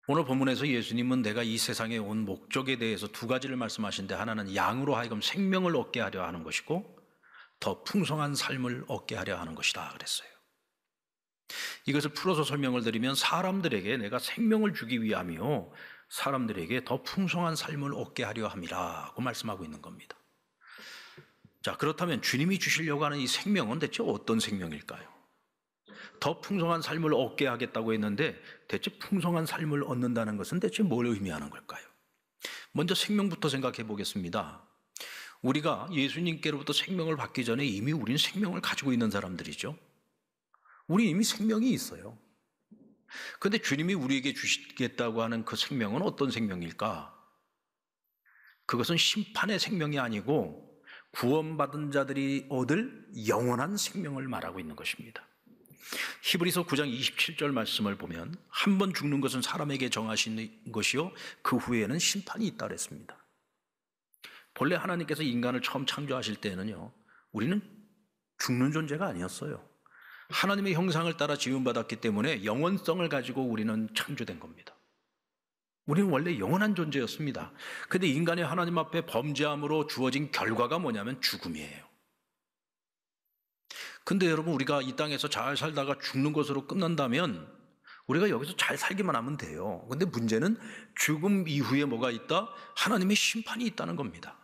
오늘 본문에서 예수님은 내가 이 세상에 온 목적에 대해서 두 가지를 말씀하시는데, 하나는 양으로 하여금 생명을 얻게 하려 하는 것이고 더 풍성한 삶을 얻게 하려 하는 것이다 그랬어요. 이것을 풀어서 설명을 드리면 사람들에게 내가 생명을 주기 위함이요 사람들에게 더 풍성한 삶을 얻게 하려 함이라고 말씀하고 있는 겁니다. 자, 그렇다면 주님이 주시려고 하는 이 생명은 대체 어떤 생명일까요? 더 풍성한 삶을 얻게 하겠다고 했는데 대체 풍성한 삶을 얻는다는 것은 대체 뭘 의미하는 걸까요? 먼저 생명부터 생각해 보겠습니다. 우리가 예수님께로부터 생명을 받기 전에 이미 우리는 생명을 가지고 있는 사람들이죠. 우리 이미 생명이 있어요. 그런데 주님이 우리에게 주시겠다고 하는 그 생명은 어떤 생명일까? 그것은 심판의 생명이 아니고 구원받은 자들이 얻을 영원한 생명을 말하고 있는 것입니다. 히브리서 9장 27절 말씀을 보면 한 번 죽는 것은 사람에게 정하신 것이요 그 후에는 심판이 있다 그랬습니다. 본래 하나님께서 인간을 처음 창조하실 때는요 우리는 죽는 존재가 아니었어요. 하나님의 형상을 따라 지음받았기 때문에 영원성을 가지고 우리는 창조된 겁니다. 우리는 원래 영원한 존재였습니다. 그런데 인간이 하나님 앞에 범죄함으로 주어진 결과가 뭐냐면 죽음이에요. 근데 여러분, 우리가 이 땅에서 잘 살다가 죽는 것으로 끝난다면 우리가 여기서 잘 살기만 하면 돼요. 근데 문제는 죽음 이후에 뭐가 있다? 하나님의 심판이 있다는 겁니다.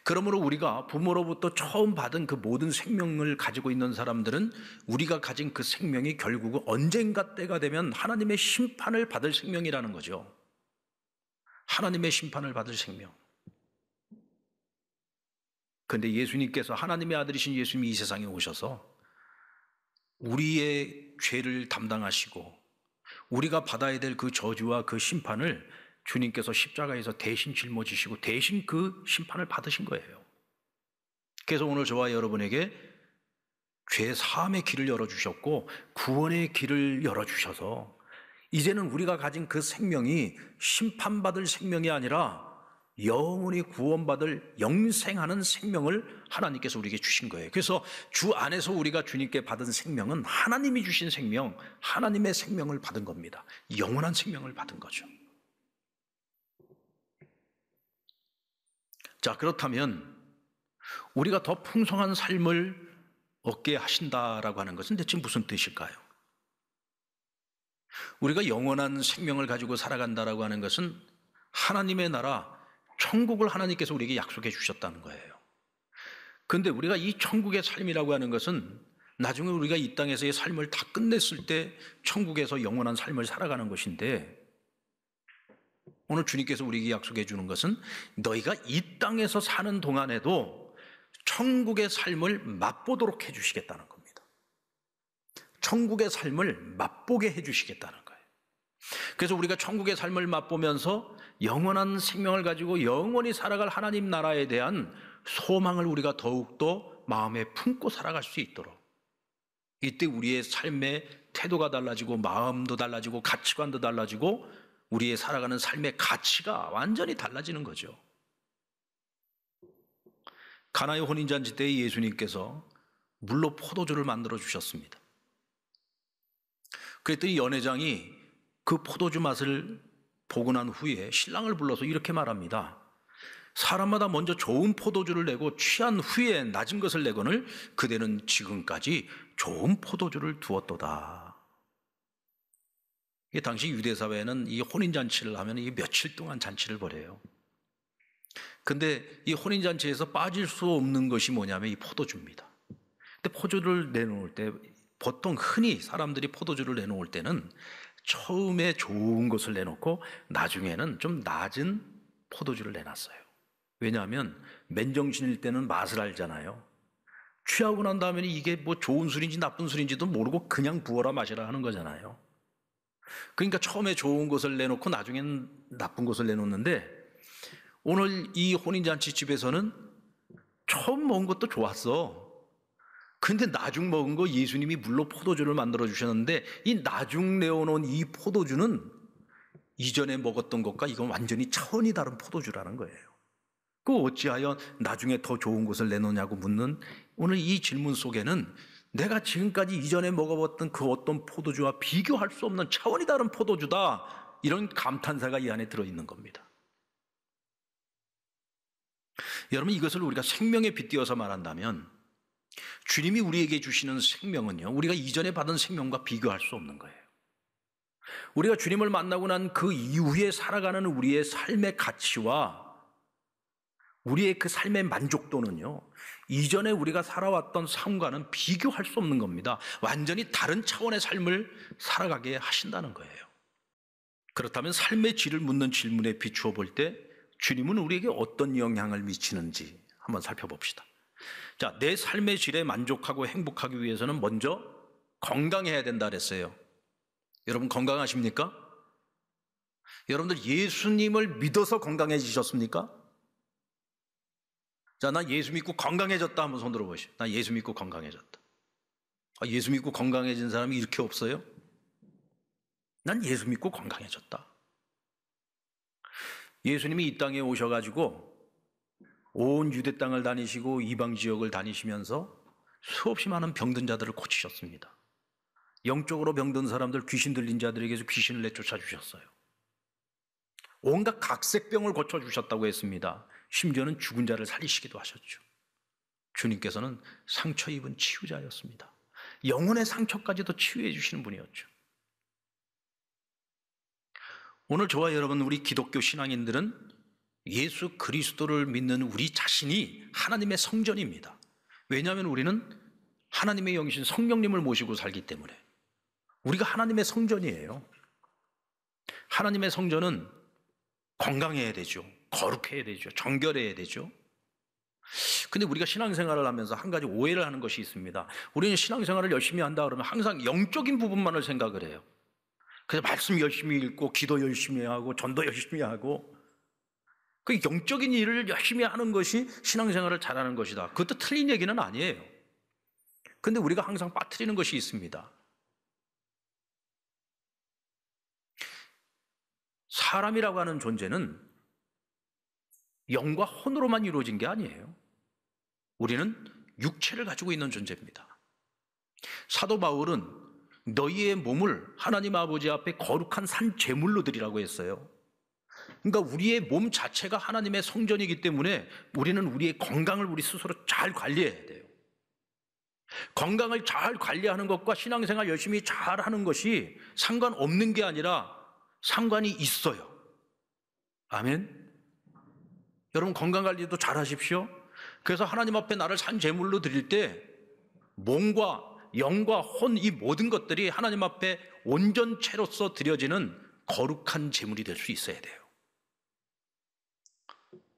그러므로 우리가 부모로부터 처음 받은 그 모든 생명을 가지고 있는 사람들은 우리가 가진 그 생명이 결국은 언젠가 때가 되면 하나님의 심판을 받을 생명이라는 거죠. 하나님의 심판을 받을 생명. 그런데 예수님께서, 하나님의 아들이신 예수님이 이 세상에 오셔서 우리의 죄를 담당하시고 우리가 받아야 될 그 저주와 그 심판을 주님께서 십자가에서 대신 짊어지시고 대신 그 심판을 받으신 거예요. 그래서 오늘 저와 여러분에게 죄 사함의 길을 열어주셨고 구원의 길을 열어주셔서 이제는 우리가 가진 그 생명이 심판받을 생명이 아니라 영원히 구원받을 영생하는 생명을 하나님께서 우리에게 주신 거예요. 그래서 주 안에서 우리가 주님께 받은 생명은 하나님이 주신 생명, 하나님의 생명을 받은 겁니다. 영원한 생명을 받은 거죠. 자, 그렇다면 우리가 더 풍성한 삶을 얻게 하신다라고 하는 것은 대체 무슨 뜻일까요? 우리가 영원한 생명을 가지고 살아간다라고 하는 것은 하나님의 나라, 천국을 하나님께서 우리에게 약속해 주셨다는 거예요. 그런데 우리가 이 천국의 삶이라고 하는 것은 나중에 우리가 이 땅에서의 삶을 다 끝냈을 때 천국에서 영원한 삶을 살아가는 것인데, 오늘 주님께서 우리에게 약속해 주는 것은 너희가 이 땅에서 사는 동안에도 천국의 삶을 맛보도록 해 주시겠다는 겁니다. 천국의 삶을 맛보게 해 주시겠다는 거예요. 그래서 우리가 천국의 삶을 맛보면서 영원한 생명을 가지고 영원히 살아갈 하나님 나라에 대한 소망을 우리가 더욱더 마음에 품고 살아갈 수 있도록, 이때 우리의 삶의 태도가 달라지고 마음도 달라지고 가치관도 달라지고 우리의 살아가는 삶의 가치가 완전히 달라지는 거죠. 가나의 혼인잔치 때 예수님께서 물로 포도주를 만들어 주셨습니다. 그랬더니 연회장이 그 포도주 맛을 보고 난 후에 신랑을 불러서 이렇게 말합니다. 사람마다 먼저 좋은 포도주를 내고 취한 후에 낮은 것을 내거늘 그대는 지금까지 좋은 포도주를 두었도다. 당시 유대사회는 이 혼인잔치를 하면 이 며칠 동안 잔치를 벌여요. 근데 이 혼인잔치에서 빠질 수 없는 것이 뭐냐면 이 포도주입니다. 근데 포도주를 내놓을 때, 보통 흔히 사람들이 포도주를 내놓을 때는 처음에 좋은 것을 내놓고 나중에는 좀 낮은 포도주를 내놨어요. 왜냐하면 맨정신일 때는 맛을 알잖아요. 취하고 난 다음에 이게 뭐 좋은 술인지 나쁜 술인지도 모르고 그냥 부어라 마시라 하는 거잖아요. 그러니까 처음에 좋은 것을 내놓고 나중에는 나쁜 것을 내놓는데, 오늘 이 혼인잔치 집에서는 처음 먹은 것도 좋았어. 근데 나중 먹은 거 예수님이 물로 포도주를 만들어 주셨는데, 이 나중 내어놓은 이 포도주는 이전에 먹었던 것과 이건 완전히 차원이 다른 포도주라는 거예요. 그 어찌하여 나중에 더 좋은 것을 내놓냐고 묻는 오늘 이 질문 속에는 내가 지금까지 이전에 먹어봤던 그 어떤 포도주와 비교할 수 없는 차원이 다른 포도주다, 이런 감탄사가 이 안에 들어있는 겁니다. 여러분, 이것을 우리가 생명에 빗대어서 말한다면 주님이 우리에게 주시는 생명은요, 우리가 이전에 받은 생명과 비교할 수 없는 거예요. 우리가 주님을 만나고 난 그 이후에 살아가는 우리의 삶의 가치와 우리의 그 삶의 만족도는요, 이전에 우리가 살아왔던 삶과는 비교할 수 없는 겁니다. 완전히 다른 차원의 삶을 살아가게 하신다는 거예요. 그렇다면 삶의 질을 묻는 질문에 비추어 볼 때 주님은 우리에게 어떤 영향을 미치는지 한번 살펴봅시다. 자, 내 삶의 질에 만족하고 행복하기 위해서는 먼저 건강해야 된다 그랬어요. 여러분, 건강하십니까? 여러분들 예수님을 믿어서 건강해지셨습니까? 자, 나 예수 믿고 건강해졌다 한번 손 들어보시죠. 나 예수 믿고 건강해졌다. 예수 믿고 건강해진 사람이 이렇게 없어요? 난 예수 믿고 건강해졌다. 예수님이 이 땅에 오셔가지고 온 유대 땅을 다니시고 이방 지역을 다니시면서 수없이 많은 병든 자들을 고치셨습니다. 영적으로 병든 사람들, 귀신 들린 자들에게서 귀신을 내쫓아 주셨어요. 온갖 각색병을 고쳐주셨다고 했습니다. 심지어는 죽은 자를 살리시기도 하셨죠. 주님께서는 상처 입은 치유자였습니다. 영혼의 상처까지도 치유해 주시는 분이었죠. 오늘 저와 여러분, 우리 기독교 신앙인들은 예수 그리스도를 믿는 우리 자신이 하나님의 성전입니다. 왜냐하면 우리는 하나님의 영이신 성령님을 모시고 살기 때문에 우리가 하나님의 성전이에요. 하나님의 성전은 건강해야 되죠. 거룩해야 되죠. 정결해야 되죠. 근데 우리가 신앙생활을 하면서 한 가지 오해를 하는 것이 있습니다. 우리는 신앙생활을 열심히 한다 그러면 항상 영적인 부분만을 생각을 해요. 그래서 말씀 열심히 읽고 기도 열심히 하고 전도 열심히 하고 그 영적인 일을 열심히 하는 것이 신앙생활을 잘하는 것이다. 그것도 틀린 얘기는 아니에요. 근데 우리가 항상 빠뜨리는 것이 있습니다. 사람이라고 하는 존재는 영과 혼으로만 이루어진 게 아니에요. 우리는 육체를 가지고 있는 존재입니다. 사도 바울은 너희의 몸을 하나님 아버지 앞에 거룩한 산 제물로 드리라고 했어요. 그러니까 우리의 몸 자체가 하나님의 성전이기 때문에 우리는 우리의 건강을 우리 스스로 잘 관리해야 돼요. 건강을 잘 관리하는 것과 신앙생활 열심히 잘 하는 것이 상관없는 게 아니라 상관이 있어요. 아멘. 여러분, 건강관리도 잘 하십시오. 그래서 하나님 앞에 나를 산 제물로 드릴 때 몸과 영과 혼, 이 모든 것들이 하나님 앞에 온전체로서 드려지는 거룩한 제물이 될 수 있어야 돼요.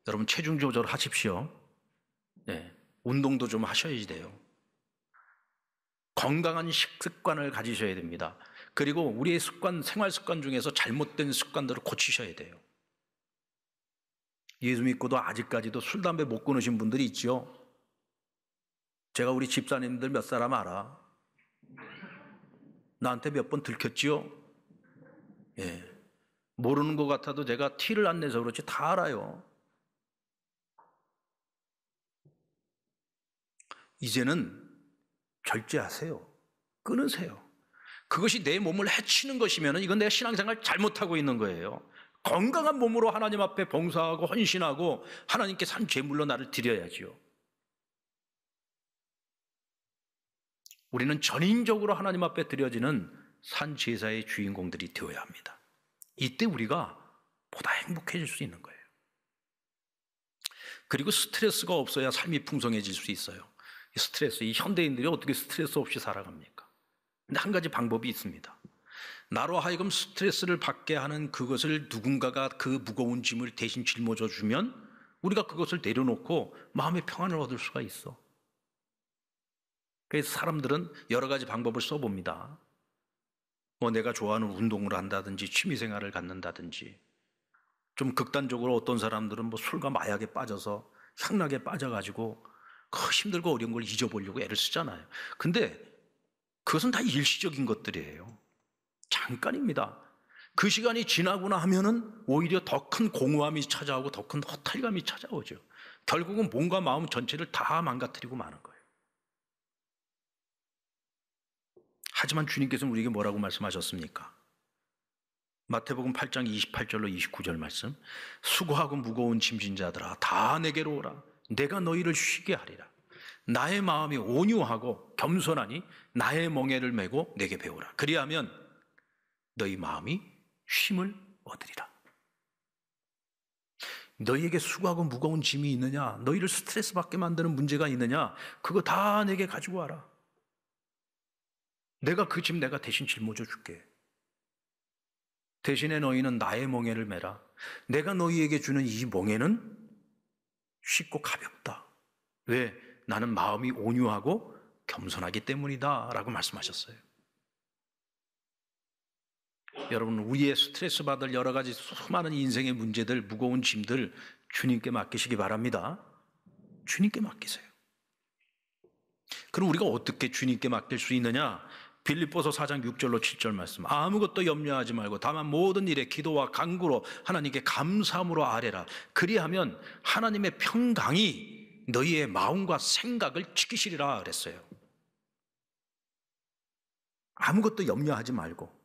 여러분, 체중 조절하십시오. 네, 운동도 좀 하셔야 돼요. 건강한 식습관을 가지셔야 됩니다. 그리고 우리의 습관, 생활 습관 중에서 잘못된 습관들을 고치셔야 돼요. 예수 믿고도 아직까지도 술, 담배 못 끊으신 분들이 있죠. 제가 우리 집사님들 몇 사람 알아. 나한테 몇 번 들켰지요. 예. 모르는 것 같아도 제가 티를 안 내서 그렇지 다 알아요. 이제는 절제하세요. 끊으세요. 그것이 내 몸을 해치는 것이면 이건 내가 신앙생활 잘못하고 있는 거예요. 건강한 몸으로 하나님 앞에 봉사하고 헌신하고 하나님께 산 제물로 나를 드려야지요. 우리는 전인적으로 하나님 앞에 드려지는 산 제사의 주인공들이 되어야 합니다. 이때 우리가 보다 행복해질 수 있는 거예요. 그리고 스트레스가 없어야 삶이 풍성해질 수 있어요. 스트레스, 이 현대인들이 어떻게 스트레스 없이 살아갑니까? 근데 한 가지 방법이 있습니다. 나로 하여금 스트레스를 받게 하는 그것을 누군가가 그 무거운 짐을 대신 짊어져 주면 우리가 그것을 내려놓고 마음의 평안을 얻을 수가 있어. 그래서 사람들은 여러 가지 방법을 써봅니다. 내가 좋아하는 운동을 한다든지 취미생활을 갖는다든지, 좀 극단적으로 어떤 사람들은 술과 마약에 빠져서 향락에 빠져가지고 힘들고 어려운 걸 잊어보려고 애를 쓰잖아요. 근데 그것은 다 일시적인 것들이에요. 잠깐입니다. 그 시간이 지나고 하면은 오히려 더 큰 공허함이 찾아오고 더 큰 허탈감이 찾아오죠. 결국은 몸과 마음 전체를 다 망가뜨리고 마는 거예요. 하지만 주님께서는 우리에게 뭐라고 말씀하셨습니까? 마태복음 8장 28절로 29절 말씀. 수고하고 무거운 짐진 자들아 다 내게로 오라. 내가 너희를 쉬게 하리라. 나의 마음이 온유하고 겸손하니 나의 멍에를 메고 내게 배우라. 그리하면 너희 마음이 쉼을 얻으리라. 너희에게 수고하고 무거운 짐이 있느냐? 너희를 스트레스 받게 만드는 문제가 있느냐? 그거 다 내게 가지고 와라. 내가 그 짐 내가 대신 짊어져 줄게. 대신에 너희는 나의 멍에를 메라. 내가 너희에게 주는 이 멍에는 쉽고 가볍다. 왜? 나는 마음이 온유하고 겸손하기 때문이다 라고 말씀하셨어요. 여러분, 우리의 스트레스 받을 여러 가지 수많은 인생의 문제들, 무거운 짐들 주님께 맡기시기 바랍니다. 주님께 맡기세요. 그럼 우리가 어떻게 주님께 맡길 수 있느냐? 빌립보서 4장 6절로 7절 말씀. 아무것도 염려하지 말고 다만 모든 일에 기도와 간구로 하나님께 감사함으로 아뢰라. 그리하면 하나님의 평강이 너희의 마음과 생각을 지키시리라 그랬어요. 아무것도 염려하지 말고.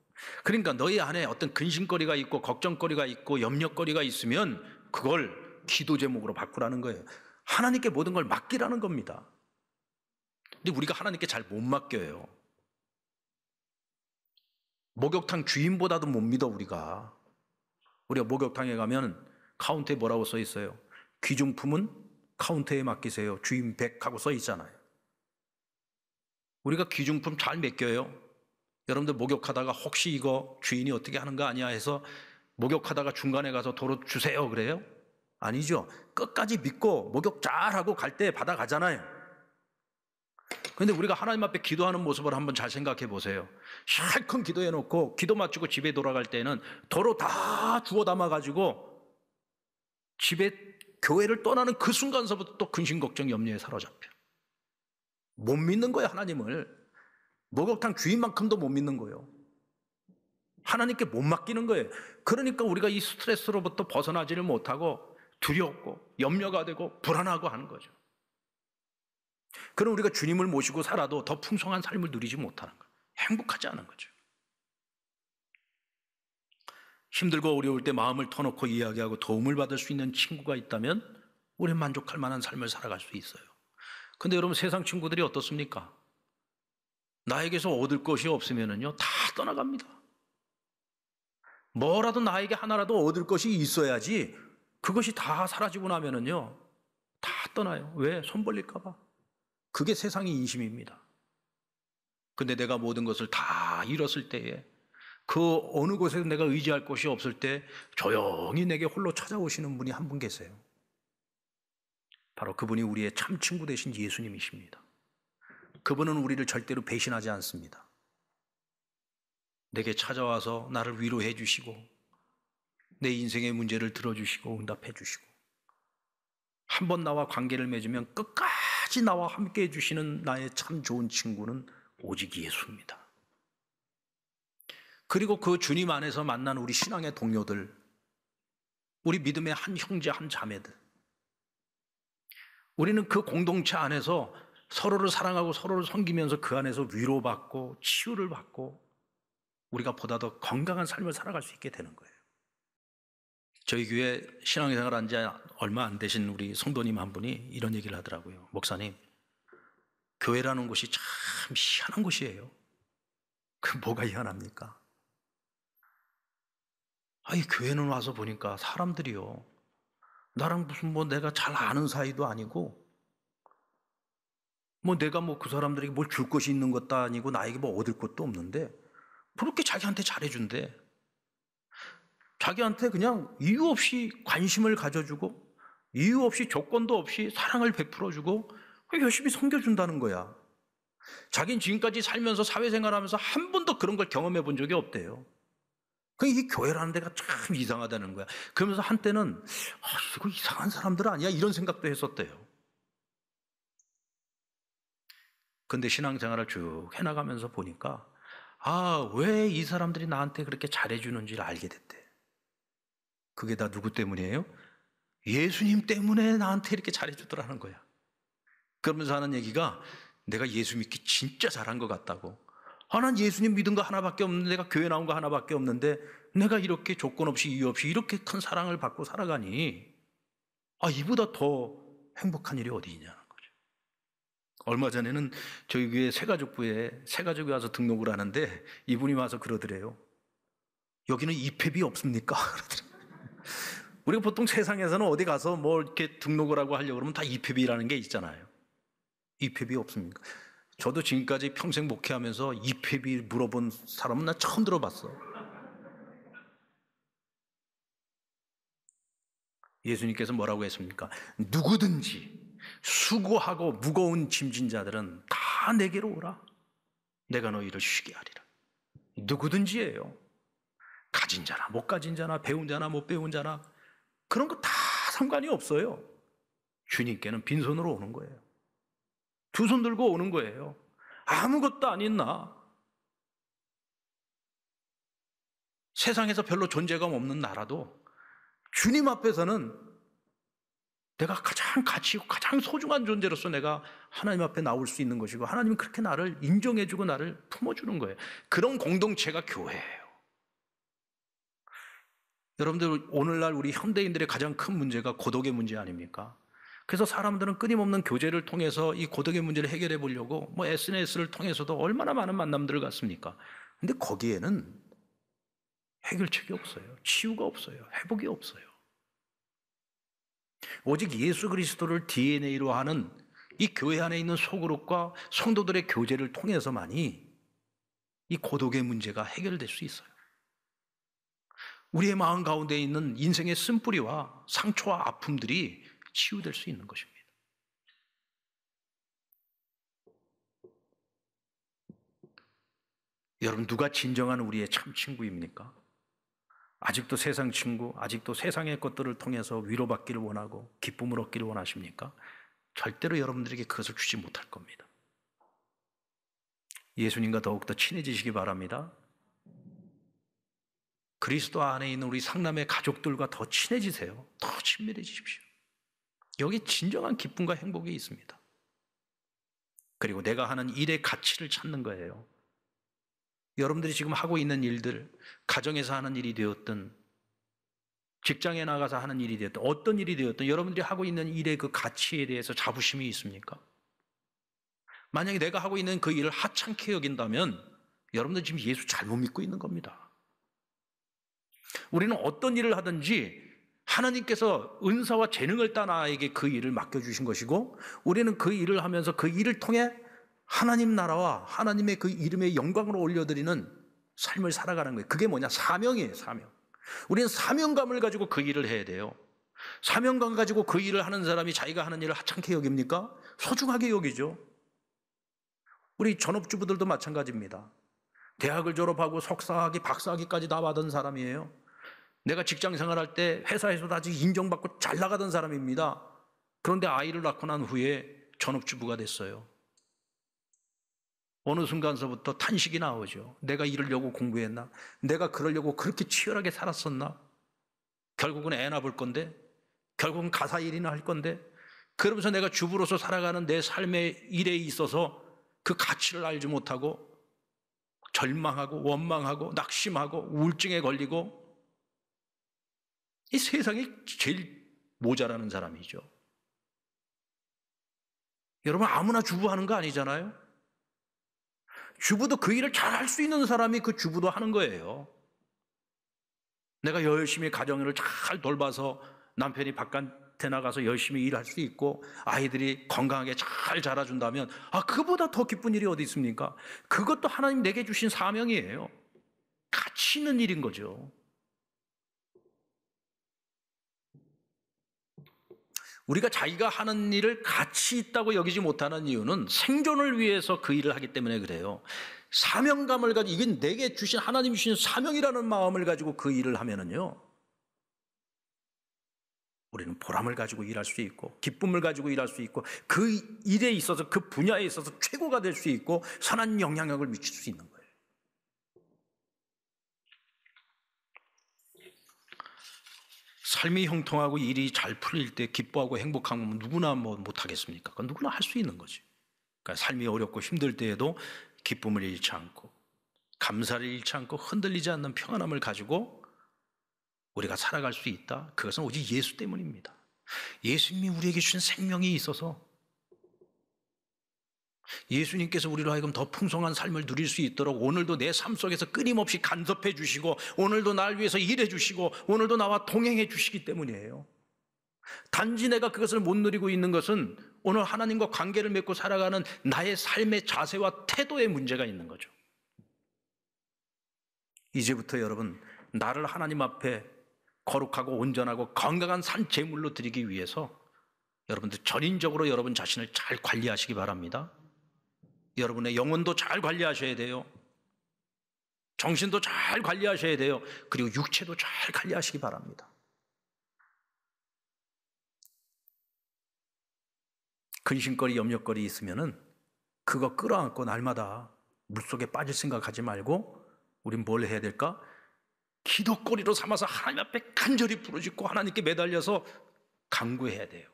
그러니까 너희 안에 어떤 근심거리가 있고 걱정거리가 있고 염려거리가 있으면 그걸 기도 제목으로 바꾸라는 거예요. 하나님께 모든 걸 맡기라는 겁니다. 근데 우리가 하나님께 잘 못 맡겨요. 목욕탕 주인보다도 못 믿어 우리가. 우리가 목욕탕에 가면 카운터에 뭐라고 써 있어요? 귀중품은 카운터에 맡기세요. 주인 100 하고 써 있잖아요. 우리가 귀중품 잘 맡겨요. 여러분들 목욕하다가 혹시 이거 주인이 어떻게 하는 거 아니야 해서 목욕하다가 중간에 가서 도로 주세요 그래요? 아니죠. 끝까지 믿고 목욕 잘하고 갈 때 받아가잖아요. 그런데 우리가 하나님 앞에 기도하는 모습을 한번 잘 생각해 보세요. 실컷 기도해 놓고 기도 마치고 집에 돌아갈 때는 도로 다 주워 담아가지고 집에 교회를 떠나는 그 순간서부터 또 근심 걱정 염려에 사로잡혀. 못 믿는 거예요 하나님을. 목욕탕 주인만큼도 못 믿는 거예요. 하나님께 못 맡기는 거예요. 그러니까 우리가 이 스트레스로부터 벗어나지를 못하고 두렵고 염려가 되고 불안하고 하는 거죠. 그럼 우리가 주님을 모시고 살아도 더 풍성한 삶을 누리지 못하는 거예요. 행복하지 않은 거죠. 힘들고 어려울 때 마음을 터놓고 이야기하고 도움을 받을 수 있는 친구가 있다면 우리는 만족할 만한 삶을 살아갈 수 있어요. 근데 여러분 세상 친구들이 어떻습니까? 나에게서 얻을 것이 없으면요 다 떠나갑니다. 뭐라도 나에게 하나라도 얻을 것이 있어야지 그것이 다 사라지고 나면요 다 떠나요. 왜? 손 벌릴까 봐. 그게 세상의 인심입니다. 근데 내가 모든 것을 다 잃었을 때에 그 어느 곳에서 내가 의지할 곳이 없을 때 조용히 내게 홀로 찾아오시는 분이 한 분 계세요. 바로 그분이 우리의 참 친구 되신 예수님이십니다. 그분은 우리를 절대로 배신하지 않습니다. 내게 찾아와서 나를 위로해 주시고 내 인생의 문제를 들어주시고 응답해 주시고 한번 나와 관계를 맺으면 끝까지 나와 함께 해주시는 나의 참 좋은 친구는 오직 예수입니다. 그리고 그 주님 안에서 만난 우리 신앙의 동료들, 우리 믿음의 한 형제 한 자매들, 우리는 그 공동체 안에서 서로를 사랑하고 서로를 섬기면서 그 안에서 위로받고 치유를 받고 우리가 보다 더 건강한 삶을 살아갈 수 있게 되는 거예요. 저희 교회 신앙생활 한 지 얼마 안 되신 우리 성도님 한 분이 이런 얘기를 하더라고요. 목사님, 교회라는 곳이 참 희한한 곳이에요. 그 뭐가 희한합니까? 아니 교회는 와서 보니까 사람들이요 나랑 무슨 뭐 내가 잘 아는 사이도 아니고 뭐 내가 뭐 그 사람들에게 뭘 줄 것이 있는 것도 아니고 나에게 뭐 얻을 것도 없는데 그렇게 자기한테 잘해준대. 자기한테 그냥 이유 없이 관심을 가져주고 이유 없이 조건도 없이 사랑을 베풀어주고 열심히 섬겨준다는 거야. 자기는 지금까지 살면서 사회생활하면서 한 번도 그런 걸 경험해 본 적이 없대요. 이 교회라는 데가 참 이상하다는 거야. 그러면서 한때는 이거 이상한 사람들 아니야? 이런 생각도 했었대요. 근데 신앙생활을 쭉 해나가면서 보니까 왜 이 사람들이 나한테 그렇게 잘해주는지를 알게 됐대. 그게 다 누구 때문이에요? 예수님 때문에 나한테 이렇게 잘해주더라는 거야. 그러면서 하는 얘기가 내가 예수 믿기 진짜 잘한 것 같다고. 난 예수님 믿은 거 하나밖에 없는데, 내가 교회 나온 거 하나밖에 없는데 내가 이렇게 조건 없이 이유 없이 이렇게 큰 사랑을 받고 살아가니 이보다 더 행복한 일이 어디 있냐는 거죠. 얼마 전에는 저희 교회 새가족부에 새가족이 와서 등록을 하는데 이분이 와서 그러더래요. 여기는 입회비 없습니까? 그러더래요. 우리가 보통 세상에서는 어디 가서 뭐 이렇게 등록을 하고 하려고 그러면 다 입회비라는 게 있잖아요. 입회비 없습니까? 저도 지금까지 평생 목회하면서 입회비 물어본 사람은 나 처음 들어봤어. 예수님께서 뭐라고 했습니까? 누구든지 수고하고 무거운 짐진 자들은 다 내게로 오라. 내가 너희를 쉬게 하리라. 누구든지예요. 가진 자나 못 가진 자나 배운 자나 못 배운 자나 그런 거 다 상관이 없어요. 주님께는 빈손으로 오는 거예요. 두 손 들고 오는 거예요. 아무것도 아닌 나, 세상에서 별로 존재감 없는 나라도 주님 앞에서는 내가 가장 가치 있고 가장 소중한 존재로서 내가 하나님 앞에 나올 수 있는 것이고, 하나님은 그렇게 나를 인정해주고 나를 품어주는 거예요. 그런 공동체가 교회예요. 여러분들, 오늘날 우리 현대인들의 가장 큰 문제가 고독의 문제 아닙니까? 그래서 사람들은 끊임없는 교제를 통해서 이 고독의 문제를 해결해 보려고 SNS를 통해서도 얼마나 많은 만남들을 갖습니까? 근데 거기에는 해결책이 없어요. 치유가 없어요. 회복이 없어요. 오직 예수 그리스도를 DNA로 하는 이 교회 안에 있는 소그룹과 성도들의 교제를 통해서만이 이 고독의 문제가 해결될 수 있어요. 우리의 마음 가운데 있는 인생의 쓴뿌리와 상처와 아픔들이 치유될 수 있는 것입니다. 여러분, 누가 진정한 우리의 참 친구입니까? 아직도 세상 친구, 아직도 세상의 것들을 통해서 위로받기를 원하고 기쁨을 얻기를 원하십니까? 절대로 여러분들에게 그것을 주지 못할 겁니다. 예수님과 더욱더 친해지시기 바랍니다. 그리스도 안에 있는 우리 상남의 가족들과 더 친해지세요. 더 친밀해지십시오. 여기 진정한 기쁨과 행복이 있습니다. 그리고 내가 하는 일의 가치를 찾는 거예요. 여러분들이 지금 하고 있는 일들, 가정에서 하는 일이 되었든 직장에 나가서 하는 일이 되었든 어떤 일이 되었든 여러분들이 하고 있는 일의 그 가치에 대해서 자부심이 있습니까? 만약에 내가 하고 있는 그 일을 하찮게 여긴다면 여러분들 지금 예수 잘못 믿고 있는 겁니다. 우리는 어떤 일을 하든지 하나님께서 은사와 재능을 따 나에게 그 일을 맡겨주신 것이고, 우리는 그 일을 하면서 그 일을 통해 하나님 나라와 하나님의 그 이름의 영광을 올려드리는 삶을 살아가는 거예요. 그게 뭐냐? 사명이에요. 사명. 우리는 사명감을 가지고 그 일을 해야 돼요. 사명감 가지고 그 일을 하는 사람이 자기가 하는 일을 하찮게 여깁니까? 소중하게 여기죠. 우리 전업주부들도 마찬가지입니다. 대학을 졸업하고 석사학위, 박사학위까지 다 받은 사람이에요. 내가 직장 생활할 때 회사에서도 아직 인정받고 잘 나가던 사람입니다. 그런데 아이를 낳고 난 후에 전업주부가 됐어요. 어느 순간서부터 탄식이 나오죠. 내가 이러려고 공부했나? 내가 그러려고 그렇게 치열하게 살았었나? 결국은 애 낳을 건데, 결국은 가사 일이나 할 건데, 그러면서 내가 주부로서 살아가는 내 삶의 일에 있어서 그 가치를 알지 못하고 절망하고 원망하고 낙심하고 우울증에 걸리고, 이 세상에 제일 모자라는 사람이죠. 여러분, 아무나 주부하는 거 아니잖아요. 주부도 그 일을 잘 할 수 있는 사람이 그 주부도 하는 거예요. 내가 열심히 가정을 잘 돌봐서 남편이 바깥에 나가서 열심히 일할 수 있고 아이들이 건강하게 잘 자라준다면 그보다 더 기쁜 일이 어디 있습니까? 그것도 하나님 내게 주신 사명이에요. 가치 있는 일인 거죠. 우리가 자기가 하는 일을 가치 있다고 여기지 못하는 이유는 생존을 위해서 그 일을 하기 때문에 그래요. 사명감을 가지고, 이건 내게 주신, 하나님이 주신 사명이라는 마음을 가지고 그 일을 하면은요, 우리는 보람을 가지고 일할 수 있고 기쁨을 가지고 일할 수 있고 그 일에 있어서, 그 분야에 있어서 최고가 될 수 있고 선한 영향력을 미칠 수 있는 거예요. 삶이 형통하고 일이 잘 풀릴 때 기뻐하고 행복한 건 누구나 못하겠습니까? 그건 누구나 할 수 있는 거지. 그러니까 삶이 어렵고 힘들 때에도 기쁨을 잃지 않고 감사를 잃지 않고 흔들리지 않는 평안함을 가지고 우리가 살아갈 수 있다. 그것은 오직 예수 때문입니다. 예수님이 우리에게 주신 생명이 있어서 예수님께서 우리로 하여금 더 풍성한 삶을 누릴 수 있도록 오늘도 내 삶 속에서 끊임없이 간섭해 주시고 오늘도 날 위해서 일해 주시고 오늘도 나와 동행해 주시기 때문이에요. 단지 내가 그것을 못 누리고 있는 것은 오늘 하나님과 관계를 맺고 살아가는 나의 삶의 자세와 태도에 문제가 있는 거죠. 이제부터 여러분, 나를 하나님 앞에 거룩하고 온전하고 건강한 산 제물로 드리기 위해서 여러분들 전인적으로 여러분 자신을 잘 관리하시기 바랍니다. 여러분의 영혼도 잘 관리하셔야 돼요. 정신도 잘 관리하셔야 돼요. 그리고 육체도 잘 관리하시기 바랍니다. 근심거리, 염려거리 있으면은 그거 끌어안고 날마다 물속에 빠질 생각하지 말고 우린 뭘 해야 될까? 기도거리로 삼아서 하나님 앞에 간절히 부르짖고 하나님께 매달려서 간구해야 돼요.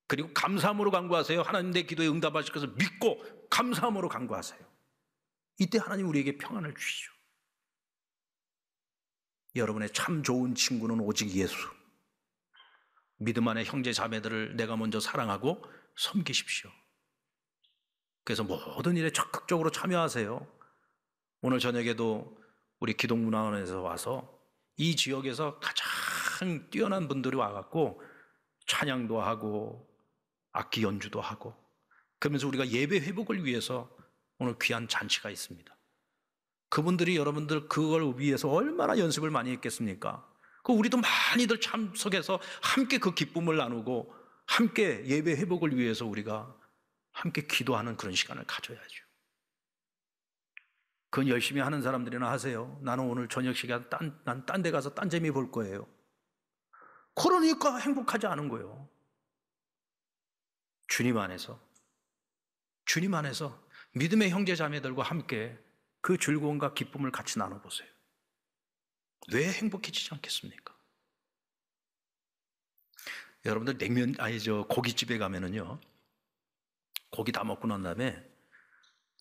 그리고 감사함으로 간구하세요. 하나님 내 기도에 응답하실 것을 믿고 감사함으로 간구하세요. 이때 하나님 우리에게 평안을 주시죠. 여러분의 참 좋은 친구는 오직 예수. 믿음 안의 형제 자매들을 내가 먼저 사랑하고 섬기십시오. 그래서 모든 일에 적극적으로 참여하세요. 오늘 저녁에도 우리 기독문화원에서 와서 이 지역에서 가장 뛰어난 분들이 와갖고 찬양도 하고 악기 연주도 하고 그러면서 우리가 예배 회복을 위해서 오늘 귀한 잔치가 있습니다. 그분들이 여러분들 그걸 위해서 얼마나 연습을 많이 했겠습니까? 우리도 많이들 참석해서 함께 그 기쁨을 나누고 함께 예배 회복을 위해서 우리가 함께 기도하는 그런 시간을 가져야죠. 그건 열심히 하는 사람들이나 하세요. 나는 오늘 저녁 시간 난 딴 데 가서 딴 재미 볼 거예요. 그러니까 행복하지 않은 거예요. 주님 안에서 믿음의 형제 자매들과 함께 그 즐거움과 기쁨을 같이 나눠보세요. 왜 행복해지지 않겠습니까? 여러분들 고깃집에 가면은요, 고기 다 먹고 난 다음에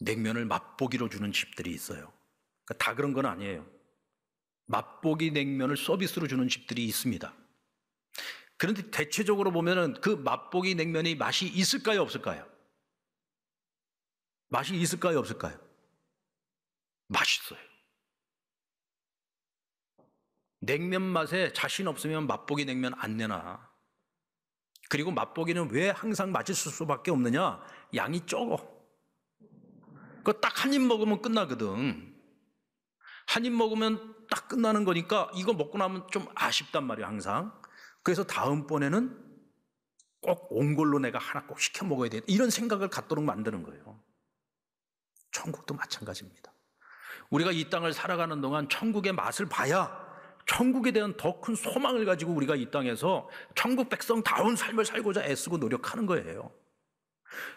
냉면을 맛보기로 주는 집들이 있어요. 그러니까 다 그런 건 아니에요. 맛보기 냉면을 서비스로 주는 집들이 있습니다. 그런데 대체적으로 보면은 그 맛보기 냉면이 맛이 있을까요, 없을까요? 맛이 있을까요, 없을까요? 맛있어요. 냉면 맛에 자신 없으면 맛보기 냉면 안 내놔. 그리고 맛보기는 왜 항상 맛있을 수밖에 없느냐? 양이 적어. 그거 딱 한 입 먹으면 끝나거든. 한 입 먹으면 딱 끝나는 거니까 이거 먹고 나면 좀 아쉽단 말이야, 항상. 그래서 다음번에는 꼭 온 걸로 내가 하나 꼭 시켜 먹어야 돼. 이런 생각을 갖도록 만드는 거예요. 천국도 마찬가지입니다. 우리가 이 땅을 살아가는 동안 천국의 맛을 봐야 천국에 대한 더 큰 소망을 가지고 우리가 이 땅에서 천국 백성다운 삶을 살고자 애쓰고 노력하는 거예요.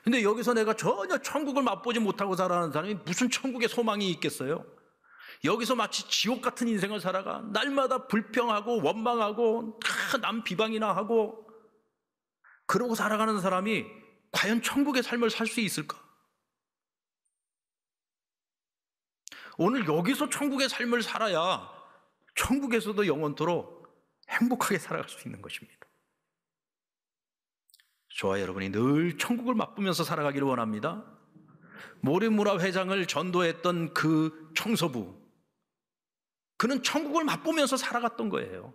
근데 여기서 내가 전혀 천국을 맛보지 못하고 살아가는 사람이 무슨 천국의 소망이 있겠어요? 여기서 마치 지옥 같은 인생을 살아가 날마다 불평하고 원망하고 남 비방이나 하고 그러고 살아가는 사람이 과연 천국의 삶을 살 수 있을까? 오늘 여기서 천국의 삶을 살아야 천국에서도 영원토록 행복하게 살아갈 수 있는 것입니다. 저와 여러분이 늘 천국을 맛보면서 살아가기를 원합니다. 모래무라 회장을 전도했던 그 청소부, 그는 천국을 맛보면서 살아갔던 거예요.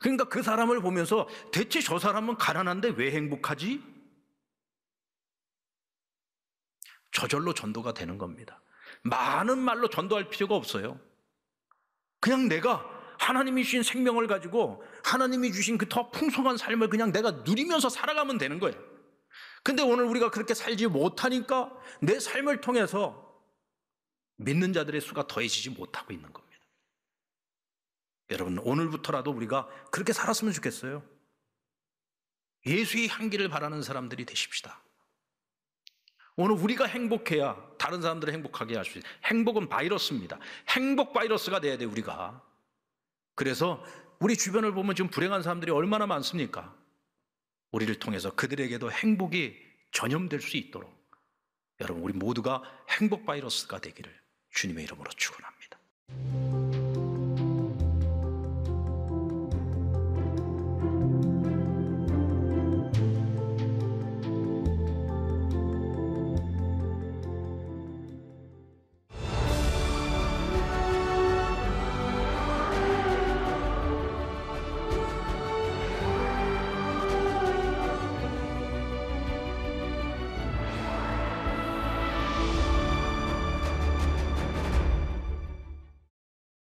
그러니까 그 사람을 보면서 대체 저 사람은 가난한데 왜 행복하지? 저절로 전도가 되는 겁니다. 많은 말로 전도할 필요가 없어요. 그냥 내가 하나님이 주신 생명을 가지고 하나님이 주신 그 더 풍성한 삶을 그냥 내가 누리면서 살아가면 되는 거예요. 근데 오늘 우리가 그렇게 살지 못하니까 내 삶을 통해서 믿는 자들의 수가 더해지지 못하고 있는 겁니다. 여러분, 오늘부터라도 우리가 그렇게 살았으면 좋겠어요. 예수의 향기를 바라는 사람들이 되십시다. 오늘 우리가 행복해야 다른 사람들을 행복하게 할 수 있어요. 행복은 바이러스입니다. 행복 바이러스가 돼야 돼요, 우리가. 그래서 우리 주변을 보면 지금 불행한 사람들이 얼마나 많습니까? 우리를 통해서 그들에게도 행복이 전염될 수 있도록 여러분, 우리 모두가 행복 바이러스가 되기를 주님의 이름으로 축원합니다.